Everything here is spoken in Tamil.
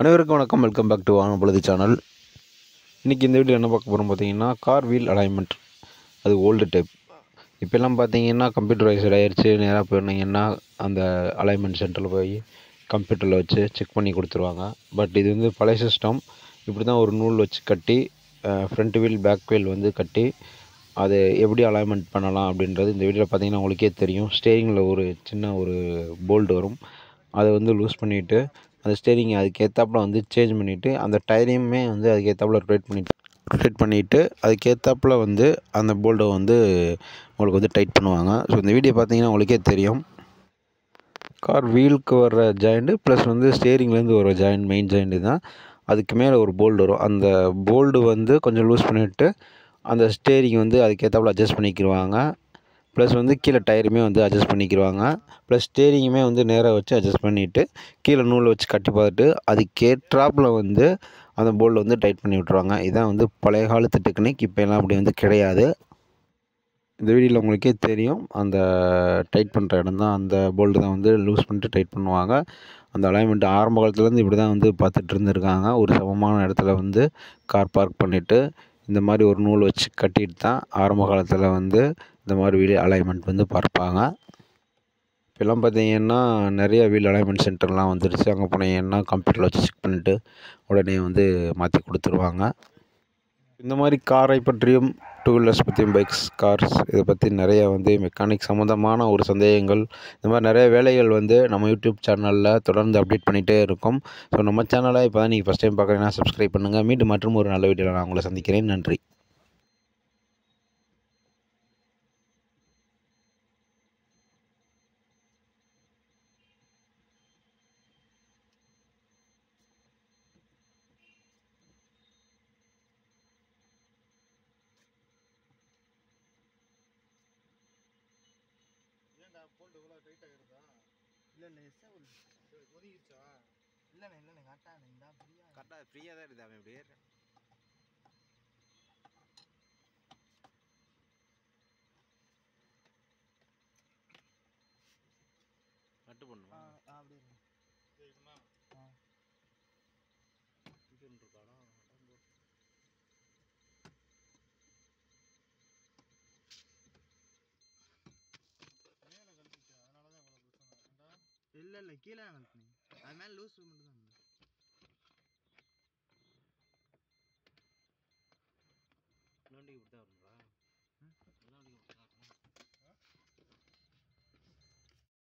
அனைவருக்கும் வணக்கம். வெல்கம் பேக் டு வானம் பொழுது சேனல். இன்றைக்கி இந்த வீடியோ என்ன பார்க்க போகிறோம் பார்த்தீங்கன்னா, கார் வீல் அலைன்மெண்ட். அது ஓல்டு டைப். இப்போல்லாம் பார்த்தீங்கன்னா கம்ப்யூட்டரைஸ்ட் ஆகிடுச்சு. நேராக போயிருந்தீங்கன்னா அந்த அலைன்மெண்ட் சென்டரில் போய் கம்ப்யூட்டரில் வச்சு செக் பண்ணி கொடுத்துருவாங்க. பட் இது வந்து பழைய சிஸ்டம். இப்படி தான் ஒரு நூல் வச்சு கட்டி ஃப்ரண்ட் வீல் பேக் வீல் வந்து கட்டி அது எப்படி அலைன்மெண்ட் பண்ணலாம் அப்படின்றது இந்த வீடியோவில் பார்த்தீங்கன்னா உங்களுக்கே தெரியும். ஸ்டேரிங்கில் ஒரு சின்ன ஒரு போல்டு வரும். அதை வந்து லூஸ் பண்ணிவிட்டு அந்த ஸ்டேரிங் அதுக்கேற்றாப்புல வந்து சேஞ்ச் பண்ணிவிட்டு அந்த டயரையுமே வந்து அதுக்கேற்றாப்புல ரொட்டேட் பண்ணிவிட்டு அதுக்கேற்றாப்புல வந்து அந்த போல்டை வந்து உங்களுக்கு வந்து டைட் பண்ணுவாங்க. ஸோ இந்த வீடியோ பார்த்தீங்கன்னா உங்களுக்கே தெரியும். கார் வீலுக்கு வர்ற ஜாயிண்ட்டு ப்ளஸ் வந்து ஸ்டேரிங்லேருந்து வர ஜாயிண்ட், மெயின் ஜாயிண்ட்டு தான். அதுக்கு மேலே ஒரு போல்டு வரும். அந்த போல்டு வந்து கொஞ்சம் லூஸ் பண்ணிவிட்டு அந்த ஸ்டேரிங் வந்து அதுக்கேற்றாப்புல அட்ஜஸ்ட் பண்ணிக்கிடுவாங்க. ப்ளஸ் வந்து கீழே டயருமே வந்து அட்ஜஸ்ட் பண்ணிக்கிடுவாங்க. ப்ளஸ் ஸ்டேரிங்குமே வந்து நேராக வச்சு அட்ஜஸ்ட் பண்ணிவிட்டு கீழே நூலை வச்சு கட்டி பார்த்துட்டு அதுக்கேற்றாப்புல வந்து அந்த போல்டை வந்து டைட் பண்ணி விட்ருவாங்க. இதான் வந்து பழைய காலத்து டெக்னிக். இப்போலாம் அப்படி வந்து கிடையாது. இந்த வீடியோவில் உங்களுக்கே தெரியும். அந்த டைட் பண்ணுற இடம் தான், அந்த போல்டு தான் வந்து லூஸ் பண்ணிட்டு டைட் பண்ணுவாங்க. அந்த அலைன்மெண்ட் ஆரம்ப காலத்துலேருந்து இப்படி தான் வந்து பார்த்துட்டு இருந்திருக்காங்க. ஒரு சமமான இடத்துல வந்து கார் பார்க் பண்ணிவிட்டு இந்த மாதிரி ஒரு நூல் வச்சு கட்டிட்டு தான் ஆரம்ப காலத்தில் வந்து இந்த மாதிரி வீல் அலைன்மெண்ட் வந்து பார்ப்பாங்க. இப்போலாம் பார்த்தீங்கன்னா நிறைய வீல் அலைன்மெண்ட் சென்டர்லாம் வந்துடுச்சு. அங்கே போனீங்கன்னா கம்ப்யூட்டரில் வச்சு செக் பண்ணிவிட்டு உடனே வந்து மாற்றி கொடுத்துருவாங்க. இந்த மாதிரி காரை பற்றியும் டூ வீலர்ஸ் பற்றியும் பைக்ஸ், கார்ஸ் இதை பற்றி நிறைய வந்து மெக்கானிக் சம்மந்தமான ஒரு சந்தேகங்கள், இந்த மாதிரி நிறைய வேலைகள் வந்து நம்ம யூடியூப் சேனலில் தொடர்ந்து அப்டேட் பண்ணிகிட்டே இருக்கும். ஸோ நம்ம சேனலை இப்போ தான் நீங்கள் ஃபஸ்ட் டைம் பார்க்குறீங்கன்னா சப்ஸ்கிரைப் பண்ணுங்கள். மீண்டும் மற்றும் ஒரு நல்ல வீடியோவில் நான் உங்களை சந்திக்கிறேன். நன்றி. ஏன்டா போல்ட் இவ்வளோ டைட் ஆகிருதா? இல்லை எஸ்ஸா ஒதுங்கிடுச்சா? இல்லைண்ணே கரெக்டாக இருந்தா ஃப்ரீயாக தான் இருக்குது. அவன் இப்படியே நட்டு பண்ணுமா? அப்படி இருக்குமா? இருக்கானா மேலே கழிச்சிச்சு, அதனால தான் இவ்வளோ பிரச்சனை. இல்லை கீழே கழிச்சினேன். அது மேலே லூஸ் மட்டும் தான் நோண்டி இப்படி தான் வருங்களா?